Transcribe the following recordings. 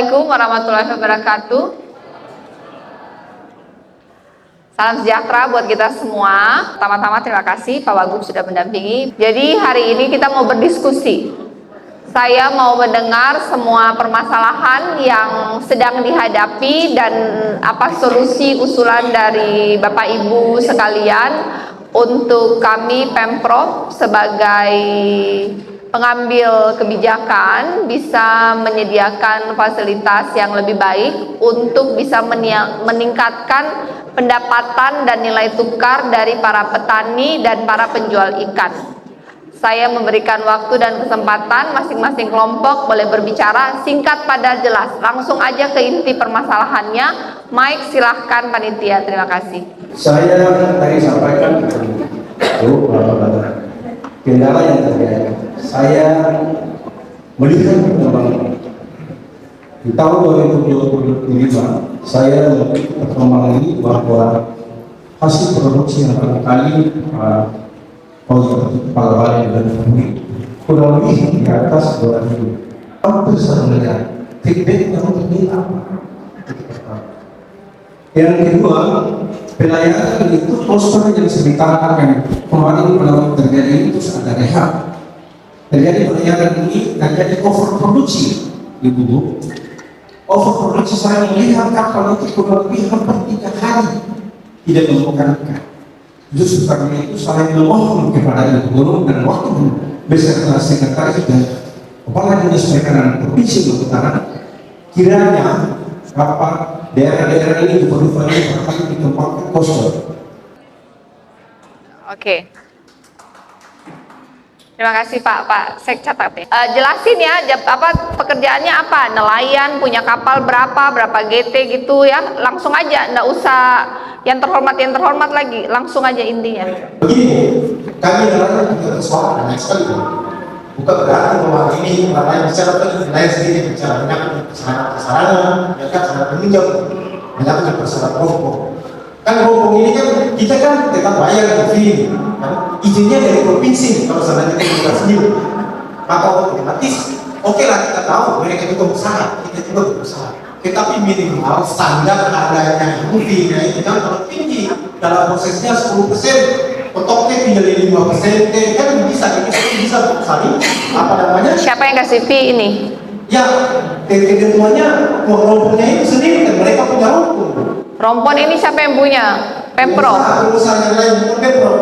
Assalamualaikum warahmatullahi wabarakatuh. Salam sejahtera buat kita semua. Pertama-tama terima kasih Pak Wagub sudah mendampingi. Jadi hari ini kita mau berdiskusi. Saya mau mendengar semua permasalahan yang sedang dihadapi dan apa solusi usulan dari Bapak Ibu sekalian untuk kami Pemprov sebagai pengambil kebijakan bisa menyediakan fasilitas yang lebih baik untuk bisa meningkatkan pendapatan dan nilai tukar dari para petani dan para penjual ikan. Saya memberikan waktu dan kesempatan masing-masing kelompok boleh berbicara singkat padat jelas. Langsung aja ke inti permasalahannya. Mike silahkan panitia, terima kasih. Saya tadi sampaikan kendala yang terjadi. Saya melihat perkembangan di tahun 2025, saya melihat perkembangan ini bahwa hasil produksi yang barangkali Pak Bali dan Fahmi kurang lebih di atas 2.000. Hampir sebenarnya feedbacknya untuk ini apa? Yang kedua, pelayanan itu poster yang sebutkan kemarin kalau terjadi itu ada rehab. Terjadi pelayanan ini terjadi overproduksi, Ibu. Overproduksi saya melihat kapal itu kurang lebih hampir 3 hari tidak menemukan ikan. Justru karena itu saya memohon kepada Ibu Guru dan waktu beserta sekretaris dan kepala dinas perikanan provinsi Maluku Utara, kiranya daerah-daerah ini diperlukan di tempat poster. Oke. Terima kasih Pak. Saya catat ya. Jelasin ya, pekerjaannya apa? Nelayan, punya kapal berapa GT gitu ya. Langsung aja, nggak usah yang terhormat lagi. Langsung aja intinya. Begini, kami nelayan juga bersuara banyak sekali. Bukan berarti bahwa ini nelayan bicara nelayan sendiri bicara banyak kesalahan, ya kan sangat peninjau, banyak persoalan kelompok. Kan kelompok ini kan kita kan tetap bayar fee, kan? Izinnya dari provinsi kalau seandainya kita sendiri, maka otomatis oke lah kita tahu mereka itu berusaha, kita juga berusaha. Tetapi minimal standar adanya fee itu kan terlalu tinggi dalam prosesnya 10%, potoknya tinggal 5%, kan bisa saling apa namanya? Siapa yang kasih fee ini? Ya, ketentuannya kelompoknya itu sendiri kan mereka punya hukum. Rompon ini siapa yang punya? Pemprov? Perusahaan yang lain bukan Pemprov.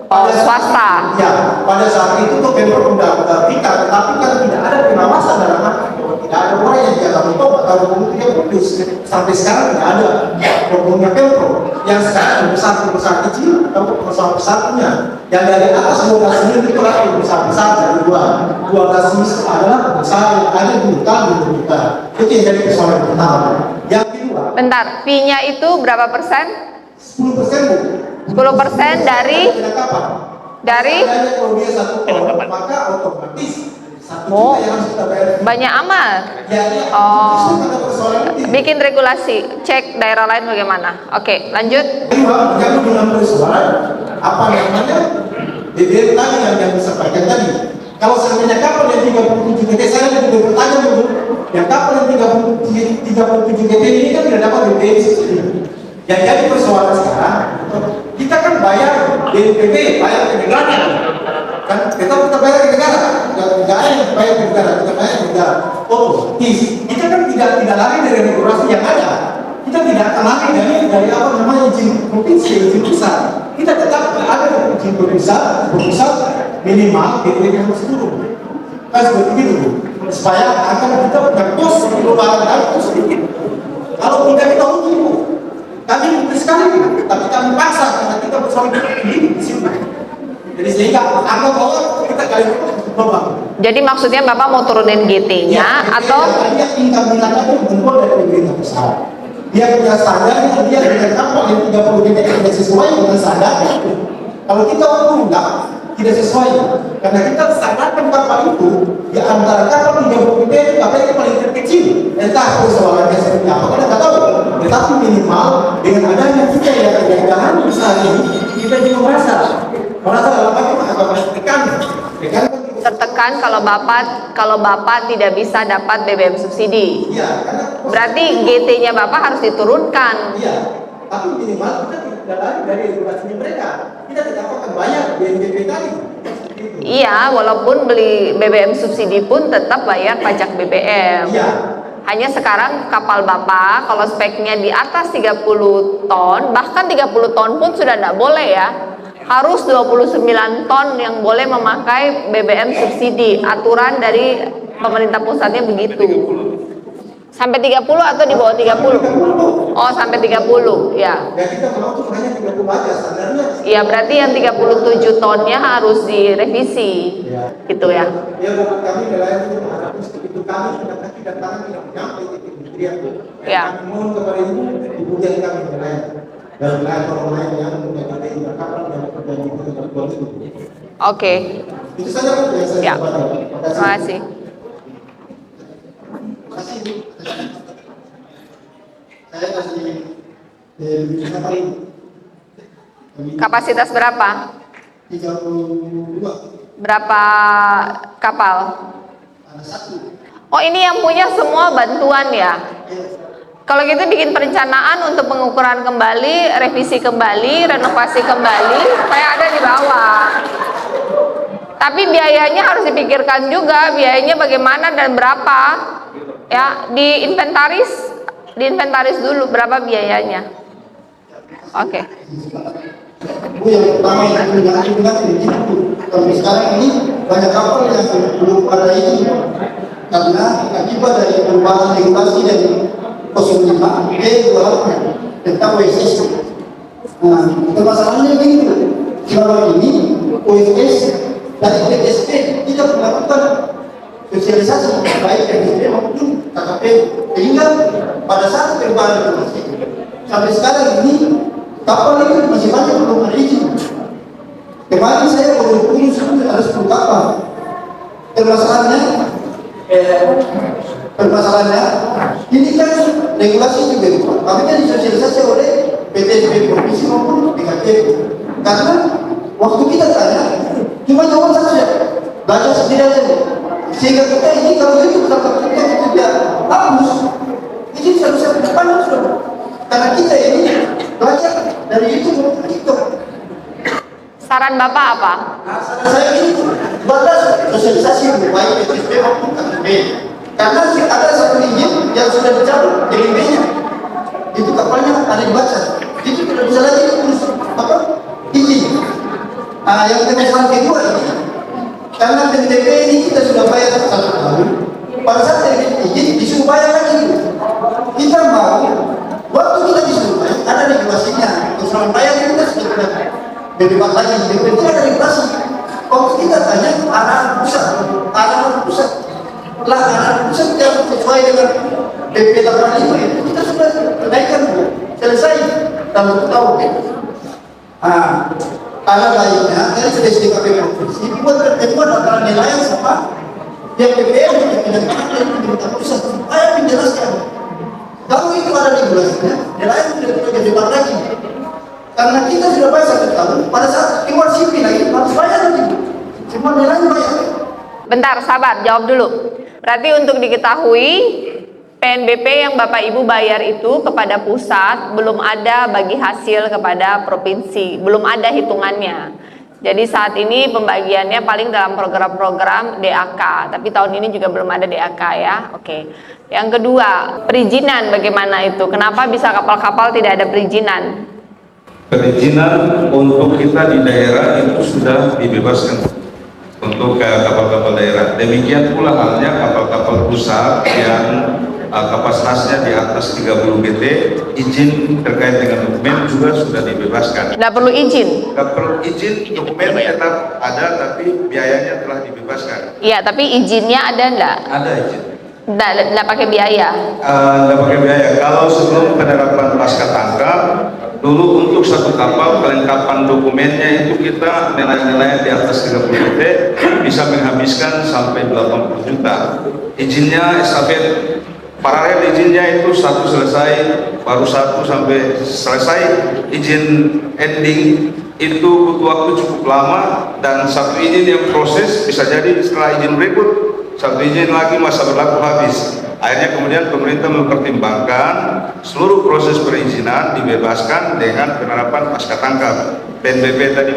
Oh, swasta? Ya, pada saat itu tuh Pemprov udah pikat, tapi kan tidak ada pengawasan dalam arti tidak ada orang yang jaga hukum atau hukum tidak putus. Sampai sekarang tidak ada hukumnya Pemprov. Yang sekarang perusahaan kecil atau perusahaan besar punya. Yang dari atas 12 miliar itu lah perusahaan besar dari 12 miliar adalah perusahaan yang ada di hutan di kita. Itu yang jadi persoalan pertama. Yang kedua. Bentar, fee-nya itu berapa persen? 10%, Bu. 10% dari kalau dia satu ton, maka otomatis banyak amat. Bikin regulasi, cek daerah lain bagaimana. Oke, lanjut. Yang dengan persoalan apa namanya BBM tadi yang disampaikan tadi. Kalau seandainya kapal yang 37 GT, saya juga bertanya dulu, yang kapal yang 37 GT ini kan tidak dapat BBM subsidi. Yang jadi persoalan sekarang, kita kan bayar BNPB, bayar ke negara, kan kita bayar ke negara, nggak ada yang bayar ke negara, kita bayar ke negara. Oh, kita kan tidak lari dari regulasi yang ada, kita tidak akan lari dari apa namanya izin provinsi, izin pusat. Kita tetap ada izin pusat minimal BNPB harus turun, kan seperti itu, supaya agar kita punya kos perubahan itu sedikit. Kalau tidak kita untung. Kami mungkin sekali, tapi kami paksa karena kita bersama di sini. Jadi sehingga anggap bahwa kita kali berubah. Jadi maksudnya Bapak mau turunin GT-nya ya, atau? Dia tingkat minatnya bentuk dari pemerintah pusat. Dia punya standar, dia dengan kapal yang 30 GT tidak sesuai dengan standarnya. Kalau kita enggak, tidak sesuai. Karena kita standarkan kapal itu di antara kapal 30 GT itu kapal yang paling terkecil. Entah persoalannya seperti apa, kita nggak tahu. Tetapi minimal dengan adanya kita yang besar ini, kita juga merasa dalam apa tekan dilaporkan kalau Bapak tidak bisa dapat BBM subsidi. Iya, karena Berarti GT-nya Bapak harus diturunkan. iya, tapi minimal kita tidak lari dari edukasinya mereka. Kita tidak akan bayar BNPB tadi. Gitu. Iya, walaupun beli BBM subsidi pun tetap bayar pajak BBM. Iya. Hanya sekarang kapal Bapak kalau speknya di atas 30 ton, bahkan 30 ton pun sudah tidak boleh ya. Harus 29 ton yang boleh memakai BBM subsidi. Aturan dari pemerintah pusatnya begitu. Sampai 30 atau di bawah 30? Oh, sampai 30, ya. Ya kita mau tuh hanya 30 aja standarnya. Iya, berarti yang 37 tonnya harus direvisi. Ya. Gitu ya. Ya bukan kami nelayan itu menghadapi itu kami sudah kaki dan tangan tidak menyampai di kementerian. Ya. Kami mohon kepada ibu yang kami nelayan dan nelayan orang lain yang menjadi kapal yang terjadi di tempat itu. Oke. Itu saja yang saya Ya. sampaikan. Terima kasih. Saya kasih apa ini? Kapasitas berapa? 32. Berapa kapal? Ada satu. Oh, ini yang punya semua bantuan ya? Kalau gitu bikin perencanaan untuk pengukuran kembali, revisi kembali, renovasi kembali, supaya ada di bawah. Tapi biayanya harus dipikirkan juga, biayanya bagaimana dan berapa. Ya, diinventaris dulu berapa biayanya. Oke. Bu, yang pertama yang bilang itu, tapi sekarang ini banyak kapal yang belum ada izin karena akibat dari perubahan regulasi dari 05 ke 28 tentang OSS. Nah, permasalahannya begitu. Selama ini OSS dari PTSP tidak melakukan sosialisasi baik PTSP maupun KKP, sehingga pada saat perubahan regulasi sampai sekarang ini kapal itu masih banyak belum ada izin. Kemarin saya baru urus ada 10 kapal. Permasalahannya ini kan regulasi juga itu, tapi kan disosialisasi oleh PTSP provinsi maupun PKP. Karena waktu kita tanya cuma jawaban saja, baca sendiri aja. Sehingga kita ini kalau itu kita tidak hapus, ini seharusnya depan sudah. Karena kita ini belajar dari itu TikTok. Saran Bapak apa? Saya ini batas sosialisasi lebih baik PTSP maupun KKP. Karena ada satu izin yang sudah dicabut DLB-nya, itu kapalnya ada dibaca, itu tidak bisa lagi terus izin. Yang permasalahan kedua ini, karena TTP ini kita sudah bayar 1 tahun, pada saat terbit izin disuruh bayar lagi. Kita mau waktu kita disuruh bayar ada regulasinya, usulan bayar kita sudah berdebat lagi, itu ada regulasi. Waktu kita tanya arahan pusat lah, arahan pusat yang sesuai dengan PP 85 itu kita sudah naikkan, selesai dalam 1 tahun. Ada lainnya dari SDKP provinsi dibuat pertemuan antara nelayan sama yang BPM yang pemerintah pusat supaya menjelaskan kalau itu ada regulasinya, nelayan tidak perlu berdebat lagi. Karena kita sudah bayar 1 tahun, pada saat keluar CP lagi harus bayar lagi. Semua nelayan bayar. Bentar, sabar, jawab dulu. Berarti untuk diketahui, PNBP yang Bapak Ibu bayar itu kepada pusat belum ada bagi hasil kepada provinsi, belum ada hitungannya. Jadi saat ini pembagiannya paling dalam program-program DAK, tapi tahun ini juga belum ada DAK ya. Oke. Yang kedua, perizinan bagaimana itu? Kenapa bisa kapal-kapal tidak ada perizinan? Perizinan untuk kita di daerah itu sudah dibebaskan untuk kapal-kapal daerah. Demikian pula halnya kapal-kapal pusat yang kapasitasnya di atas 30 BT, izin terkait dengan dokumen juga sudah dibebaskan. Tidak perlu izin? Tidak perlu izin, dokumen tetap ada, tapi biayanya telah dibebaskan. Iya, tapi izinnya ada enggak? Ada izin. Enggak pakai biaya? Tidak pakai biaya. Kalau sebelum penerapan pasca tangkap, dulu untuk 1 kapal kelengkapan dokumennya itu kita nelayan-nelayan di atas 30 BT bisa menghabiskan sampai 80 juta. Izinnya estafet paralel, izinnya itu 1 selesai, baru 1 sampai selesai, izin ending itu butuh waktu cukup lama, dan satu izin yang proses bisa jadi setelah izin berikut satu izin lagi masa berlaku habis. Akhirnya kemudian pemerintah mempertimbangkan seluruh proses perizinan dibebaskan dengan penerapan pasca tangkap PNBP tadi.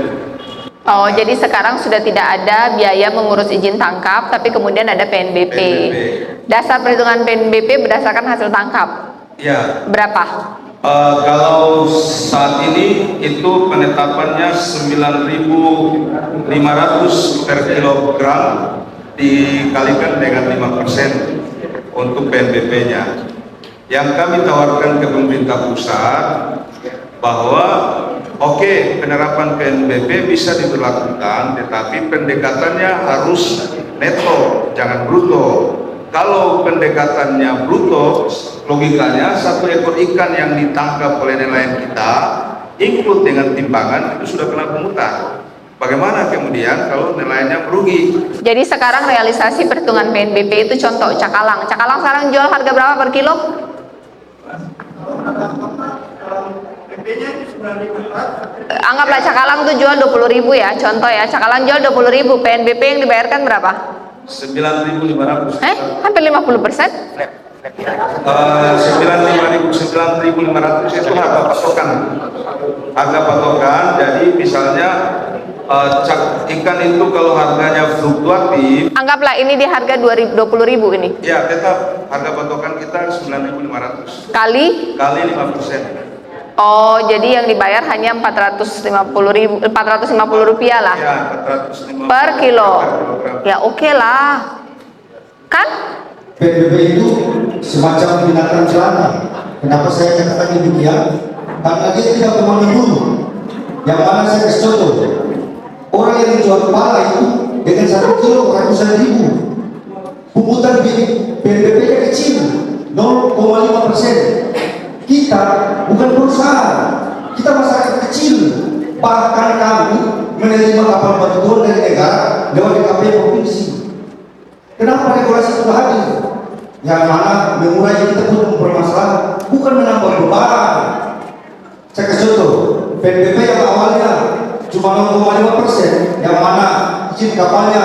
Oh, jadi sekarang sudah tidak ada biaya mengurus izin tangkap, tapi kemudian ada PNBP. Dasar perhitungan PNBP berdasarkan hasil tangkap. Ya. Berapa? Kalau saat ini itu penetapannya 9.500 per kilogram dikalikan dengan 5% untuk PNBP-nya. Yang kami tawarkan ke pemerintah pusat bahwa oke, penerapan PNBP bisa diberlakukan, tetapi pendekatannya harus neto, jangan bruto. Kalau pendekatannya bruto, logikanya satu ekor ikan yang ditangkap oleh nelayan kita, include dengan timbangan, itu sudah kena pungutan. Bagaimana kemudian kalau nelayannya merugi? Jadi sekarang realisasi perhitungan PNBP itu contoh cakalang. Cakalang sekarang jual harga berapa per kilo? Anggaplah cakalang tuh jual 20.000 ya, contoh ya. Cakalang jual 20.000, PNBP yang dibayarkan berapa? 9.500. Hampir 50%? 9.500 itu harga patokan. Harga patokan, jadi misalnya ikan itu kalau harganya fluktuatif, anggaplah ini di harga 20.000 ini. ya tetap harga patokan kita 9.500 Kali 5%. Oh, jadi yang dibayar hanya 450 rupiah lah. Ya, 450 per kilo. per kilogram. Ya oke lah. Kan? PNBP itu semacam binatang celana. Kenapa saya katakan demikian? Karena dia tidak memandang dulu. Yang mana saya kasih contoh, orang yang menjual kepala itu dengan 1 kilo ratusan ribu, pungutan PNBP-nya kecil, 0,5%. Kita bukan perusahaan, kita masyarakat kecil. Bahkan kami menerima kapal bantuan dari negara lewat DKP provinsi. Kenapa regulasi itu hadir? Yang mana mengurai kita pun mempermasalahkan, bukan menambah beban. Saya kasih contoh, PNBP yang awalnya cuma 0,5%, yang mana izin kapalnya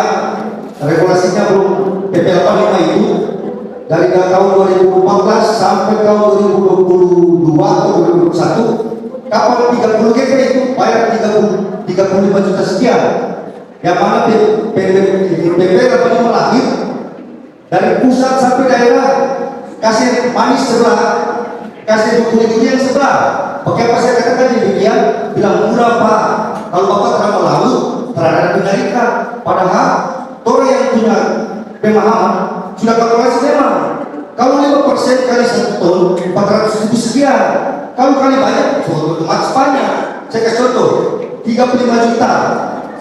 regulasinya belum PP 85 itu dari tahun 2014 sampai tahun 2022 atau 2021, kapal 30 GP itu bayar 35 juta sekian. Yang mana PP 85 lahir dari pusat sampai daerah, kasih manis sebelah, kasih buku yang sebelah. Oke, apa saya katakan demikian? Bilang murah Pak, kalau Bapak terlalu lalu terhadap dinamika. Padahal orang yang punya pemahaman sudah kalkulasi memang. Kalau 5% kali 1 ton 400.000 sekian. Kalau kali banyak, otomatis banyak. Saya kasih contoh, 35 juta.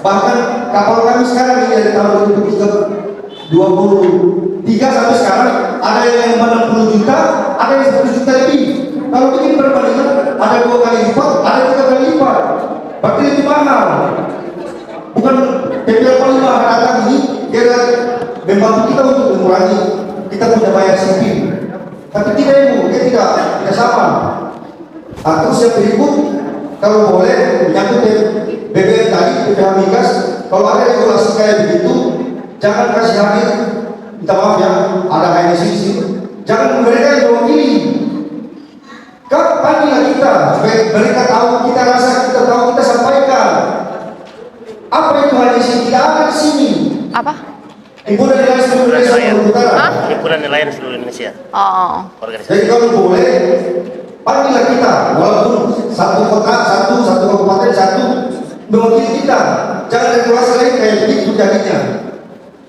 Bahkan kapal kami sekarang ini dari tahun 2023 sampai sekarang ada yang 60 juta, ada yang 100 juta lebih. Kalau bikin perbandingan, ada 2 kali lipat, ada 3 kali lipat. Berarti lebih mahal. Bukan PP 85 datang ini, dia membantu kita untuk mengurangi kita punya bayar sipil. Tapi tidak ibu, dia tidak sama. Terus yang berikut, kalau boleh menyangkut BBM tadi, BPH Migas, kalau ada regulasi kayak begitu, jangan kasih hadir, minta maaf ya, ada HNS di sini. Jangan mereka yang mewakili. Panggillah kita, supaya mereka tahu, kita rasa, kita tahu, kita sampaikan. Apa itu HNS? Tidak ada di sini. Apa? Himpunan Nelayan Seluruh Indonesia Maluku Utara. Himpunan Nelayan Seluruh Indonesia. Oh. Organisasi. Jadi kalau boleh, panggillah kita, walaupun satu kota, satu kabupaten, satu mewakili kita. Jangan regulasi lain kayak begitu jadinya.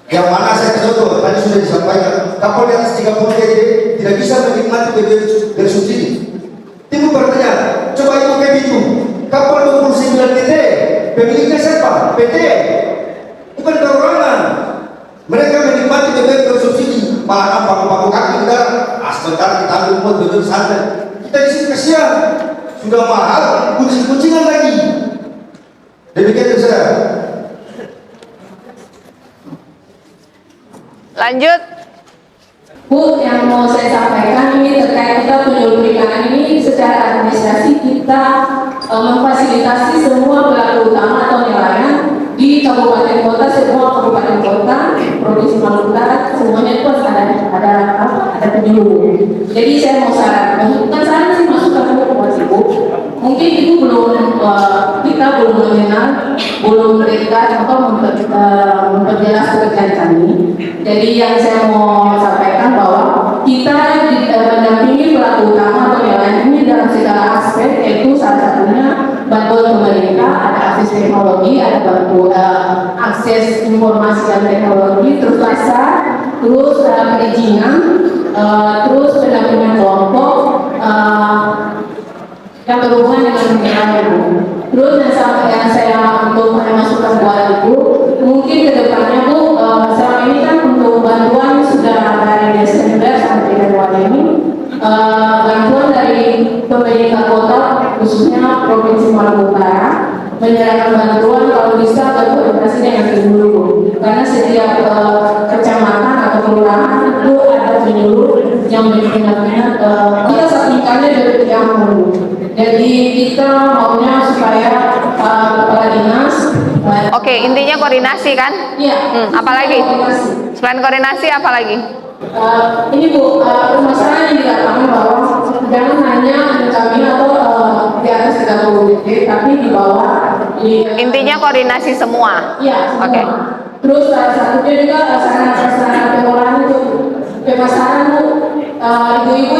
Yang mana saya contoh, tadi sudah disampaikan, kapal di atas 30 GD tidak bisa menikmati BBM dari subsidi. Timbul pertanyaan, coba itu kayak gitu, kapal 29 GD, pemiliknya siapa? PT, bukan perorangan. Mereka menikmati BBM dari subsidi, malah paku-paku kaki negara. Sebentar kita ambil buat BBM santai. Kita di sini kasihan, sudah mahal, kucing-kucingan lagi. Demikian itu saya. Lanjut. Bu, yang mau saya sampaikan ini terkait kita penyuluh periklanan ini secara administrasi kita memfasilitasi semua pelaku utama atau nelayan di kabupaten kota, semua kabupaten kota, provinsi Maluku Utara, semuanya itu ada penyuluh. Jadi saya mau saran, bukan saran sih, masukan buat ibu. Mungkin itu belum kita belum mengenal, belum berikan atau memperjelas pekerjaan kami. Jadi yang saya mau sampaikan bahwa kita mendampingi pelaku utama atau nelayan ini dalam segala aspek, yaitu salah satunya bantuan pemerintah, ada akses teknologi, ada bantuan akses informasi dan teknologi, terus pasar, terus perizinan, terus pendampingan kelompok yang berhubungan dengan nelayan. Terus yang saya untuk masukkan buat ibu, mungkin kedepannya Bu, selama ini kan untuk bantuan sudah dari Desember sampai Januari ini, bantuan dari pemerintah kota khususnya Provinsi Maluku Utara menyerahkan bantuan kalau bisa berkoordinasi dengan penyuluh, karena setiap kecamatan atau kelurahan itu ada penyuluh yang benar-benar kita sampingkannya dari yang dulu. Jadi kita maunya supaya kepala dinas. Oke, intinya koordinasi kan? Iya. Apalagi? Koordinasi. Selain koordinasi apa lagi? Ini Bu, permasalahan yang di lapangan bahwa jangan hanya kami atau di atas 30 detik, tapi di bawah. Intinya koordinasi semua. Iya. Oke. Terus salah satunya juga sarana pengolahan untuk pemasaran Bu. Ibu-ibu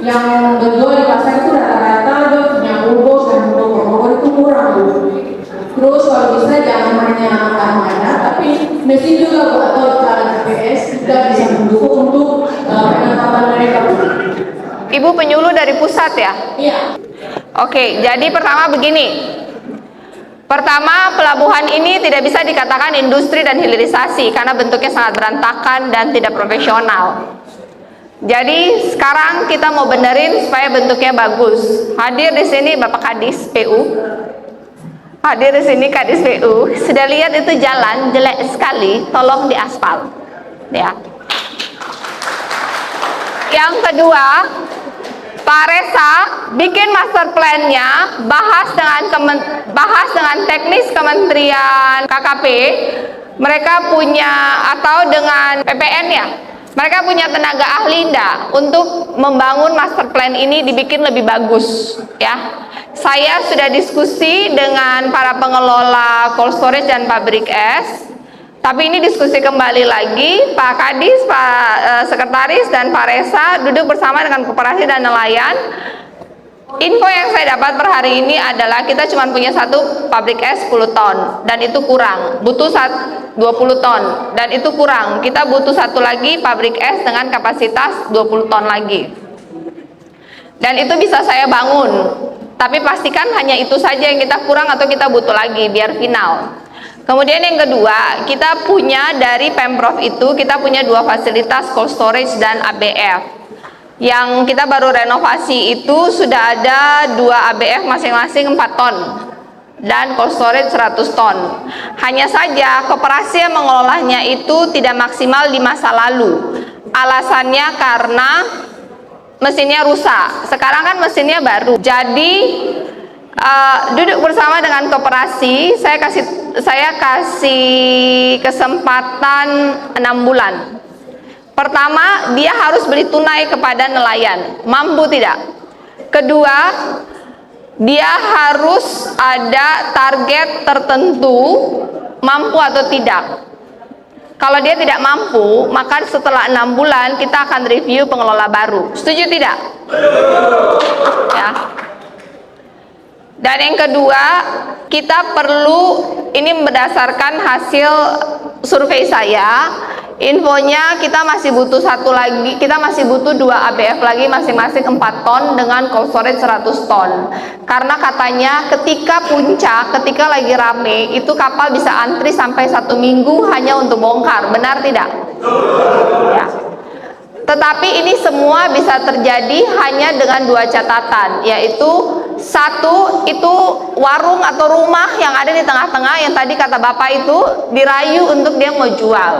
yang berjual di pasar itu rata-rata dia punya bubos dan bubos itu kurang Bu. Terus kalau bisa jangan hanya armada, tapi mesin juga Bu, atau GPS juga bisa mendukung untuk penangkapan mereka Bu. Ibu penyuluh dari pusat ya? Iya. Oke, jadi pertama begini. Pertama, pelabuhan ini tidak bisa dikatakan industri dan hilirisasi karena bentuknya sangat berantakan dan tidak profesional. Jadi sekarang kita mau benerin supaya bentuknya bagus. Hadir di sini Bapak Kadis PU. Hadir di sini Kadis PU. Sudah lihat itu jalan jelek sekali, tolong diaspal. Ya. Yang kedua, Pak Resa bikin master plan-nya, bahas dengan teknis Kementerian KKP, mereka punya, atau dengan PPN ya, mereka punya tenaga ahli enggak untuk membangun master plan ini dibikin lebih bagus ya. Saya sudah diskusi dengan para pengelola cold storage dan pabrik es. Tapi ini diskusi kembali lagi, Pak Kadis, Pak Sekretaris, dan Pak Resa duduk bersama dengan koperasi dan nelayan. Info yang saya dapat per hari ini adalah kita cuma punya satu pabrik es 10 ton, dan itu kurang. Butuh 20 ton, dan itu kurang. Kita butuh satu lagi pabrik es dengan kapasitas 20 ton lagi. Dan itu bisa saya bangun. Tapi pastikan hanya itu saja yang kita kurang atau kita butuh lagi, biar final. Kemudian yang kedua, kita punya dari Pemprov itu, kita punya 2 fasilitas cold storage dan ABF. Yang kita baru renovasi itu sudah ada 2 ABF masing-masing 4 ton dan cold storage 100 ton. Hanya saja koperasi yang mengelolanya itu tidak maksimal di masa lalu. Alasannya karena mesinnya rusak. Sekarang kan mesinnya baru. Jadi duduk bersama dengan koperasi, saya kasih kesempatan 6 bulan. Pertama, dia harus beli tunai kepada nelayan. Mampu tidak? Kedua, dia harus ada target tertentu, mampu atau tidak. Kalau dia tidak mampu, maka setelah 6 bulan kita akan review pengelola baru. Setuju tidak? Ya. Dan yang kedua, kita perlu, ini berdasarkan hasil survei saya, infonya kita masih butuh satu lagi, kita masih butuh 2 ABF lagi masing-masing 4 ton dengan cold storage 100 ton. Karena katanya ketika puncak, ketika lagi rame, itu kapal bisa antri sampai 1 minggu hanya untuk bongkar. Benar tidak? Ya. Tetapi ini semua bisa terjadi hanya dengan 2 catatan, yaitu satu, itu warung atau rumah yang ada di tengah-tengah yang tadi kata Bapak itu dirayu untuk dia mau jual.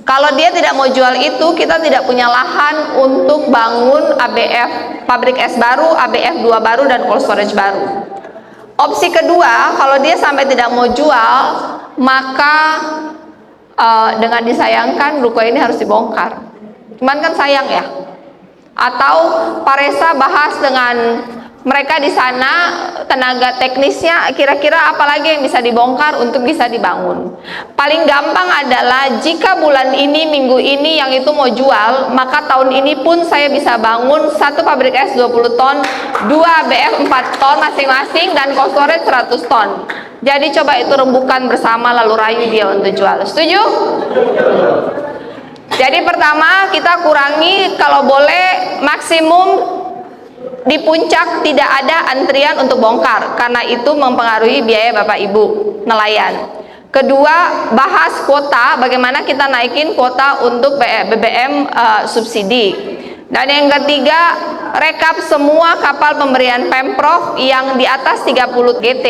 Kalau dia tidak mau jual itu, kita tidak punya lahan untuk bangun ABF, pabrik es baru, ABF 2 baru, dan cold storage baru. Opsi kedua, kalau dia sampai tidak mau jual, maka dengan disayangkan ruko ini harus dibongkar. Cuman kan sayang ya. Atau Pak Resa bahas dengan mereka di sana, tenaga teknisnya, kira-kira apalagi yang bisa dibongkar untuk bisa dibangun. Paling gampang adalah jika bulan ini, minggu ini yang itu mau jual, maka tahun ini pun saya bisa bangun satu pabrik es 20 ton, 2 BF 4 ton masing-masing, dan cold storage 100 ton. Jadi coba itu rembukan bersama lalu rayu dia untuk jual. Setuju? Jadi pertama kita kurangi kalau boleh maksimum di puncak tidak ada antrian untuk bongkar, karena itu mempengaruhi biaya Bapak Ibu nelayan. Kedua, bahas kuota, bagaimana kita naikin kuota untuk BBM subsidi. Dan yang ketiga, rekap semua kapal pemberian Pemprov yang di atas 30 GT.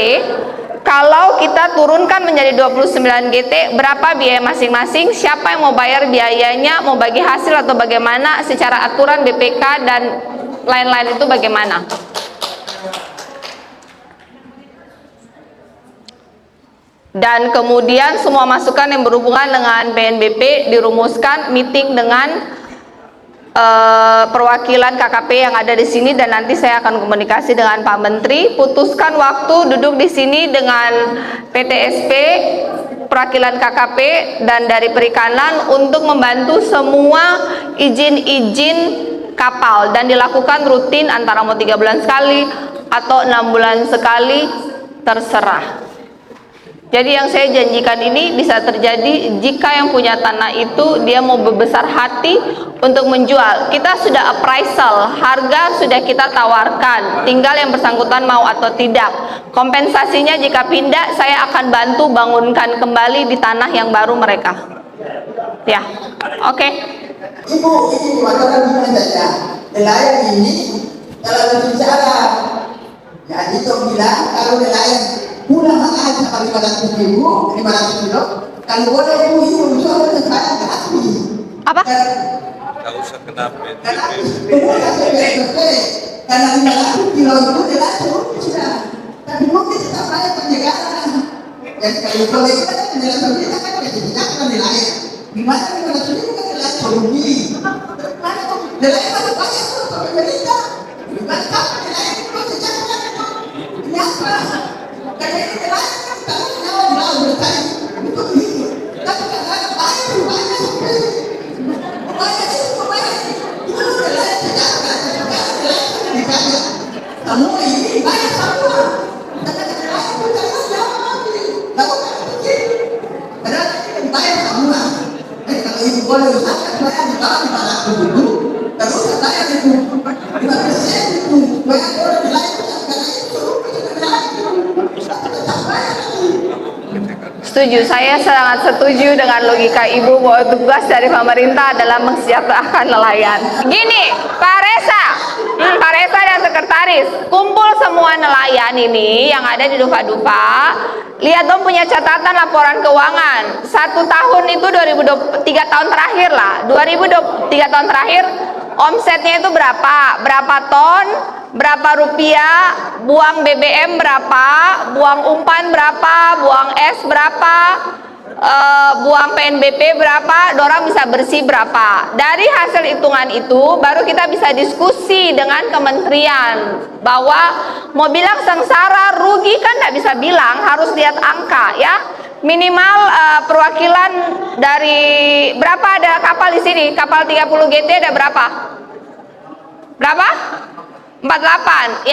Kalau kita turunkan menjadi 29 GT, berapa biaya masing-masing, siapa yang mau bayar biayanya, mau bagi hasil atau bagaimana, secara aturan BPK dan lain-lain itu bagaimana. Dan kemudian semua masukan yang berhubungan dengan BNBP dirumuskan, meeting dengan perwakilan KKP yang ada di sini, dan nanti saya akan komunikasi dengan Pak Menteri, putuskan waktu duduk di sini dengan PTSP, perwakilan KKP dan dari perikanan untuk membantu semua izin-izin kapal, dan dilakukan rutin antara mau 3 bulan sekali atau 6 bulan sekali, terserah. Jadi yang saya janjikan ini bisa terjadi jika yang punya tanah itu dia mau berbesar hati untuk menjual. Kita sudah appraisal, harga sudah kita tawarkan, tinggal yang bersangkutan mau atau tidak. Kompensasinya jika pindah, saya akan bantu bangunkan kembali di tanah yang baru mereka. Ya, oke. Ibu ini mengatakan begini saja, nelayan ini kalau bicara, jadi itu bilang kalau nelayan pulang aja kali 500 kilo, kalau boleh ibu itu usaha saya gratis. Apa? Nggak usah kena Karena 500 kilo itu tidak cukup sudah, tapi mungkin tetap saya penjagaan. Jadi kalau boleh kita kan nelayan kita kan kita nelayan. Gimana kalau sudah kita nelayan rugi? Mana kok nelayan ada banyak tuh pemerintah? Gimana kapan nelayan itu sejarah? Ini apa? Karena ini nelayan kan kalau nyawa di laut bertani untuk hidup. Tapi kadang banyak sekali. Banyak itu banyak. Itu nelayan sejarah. Nelayan dikaya. Semua ini banyak semua. Karena nelayan itu jangan jawab. Lakukan begini. Karena banyak semua. Kalau ibu boleh usahakan saya di bawah 500 dulu, terus saya itu 5% itu banyak orang di lain karena itu Setuju, saya sangat setuju dengan logika Ibu bahwa tugas dari pemerintah adalah mensejahterakan nelayan. Gini, Pak Resa dan sekretaris, kumpul semua nelayan ini yang ada di Dupa-Dupa. Lihat dong punya catatan laporan keuangan. 1 tahun itu 3 tahun terakhir lah. 3 tahun terakhir omsetnya itu berapa? Berapa ton? Berapa rupiah? Buang BBM berapa? Buang umpan berapa? Buang es berapa? Buang PNBP berapa? Dorang bisa bersih berapa? Dari hasil hitungan itu baru kita bisa diskusi dengan kementerian bahwa mau bilang sengsara rugi kan nggak bisa bilang, harus lihat angka ya. Minimal perwakilan dari berapa ada kapal di sini? Kapal 30 GT ada berapa? Berapa? 48 ya.